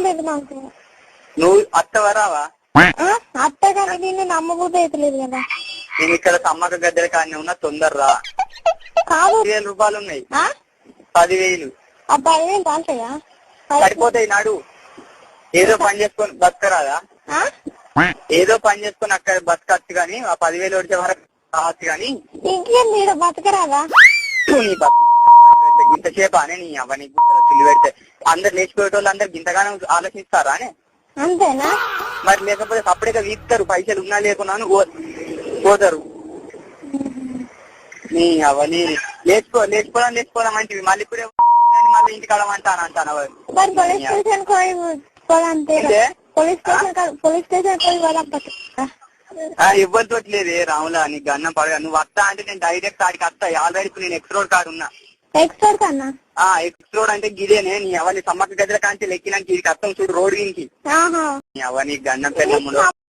లేదు నాకు. నువ్వు అత్తవరావా? అత్త కానీ దీన్ని నమ్మబుద్ధి అవుతలేదు కదా. నేను ఇక్కడ సమ్మక గద్దెల కానీ ఉన్నా, తొందరరా. కాదు 10,000 రూపాయలు ఉన్నాయి. 10,000. ఆ 10,000 కాల్తాయా? సరిపోతాయి. నాడు ఏదో పని చేసుకొని బతకరాదా? ఏదో పని చేసుకొని అక్కడ బతకచ్చు గాని ఆ 10,000 వచ్చే వరకు కావచ్చు గాని ఇంకేం మీరు బతకరాదా? నీ ఇంతసేపు అనే నీ అవన్నీ తిల్లి పెడితే అందరు లేచిపోయేటోళ్ళు అందరు ఇంతగానో ఆలోచిస్తారా అని. అంతేనా? మరి లేకపోతే అప్పుడే వీస్తారు, పైసలు ఉన్నా లేకున్నాను పోతారు. నీ అవన్నీ లేచిపోదాం అంటివి, మళ్ళీ ఇప్పుడే మళ్ళీ ఇంటికి అడమంటాను అంటాను. మరి పోలీస్ స్టేషన్ ఎవరితో లేదే రాములా, నీకు అన్నం పడగా నువ్వు వస్తా అంటే నేను డైరెక్ట్ ఆడికి వస్తా. ఆల్రెడీ నేను ఎక్స్ రోడ్ కాడు ఉన్నా. ఎక్స్ రోడ్ కన్నా? ఎక్స్ రోడ్ అంటే గిదేనే. నీ అవన్నీ సమ్మక్క గదిల కాంచి లెక్కినానికి ఇది కష్టం చూడు రోడ్ దీనికి. నీ అవన్నీ గన్నం పెళ్ళ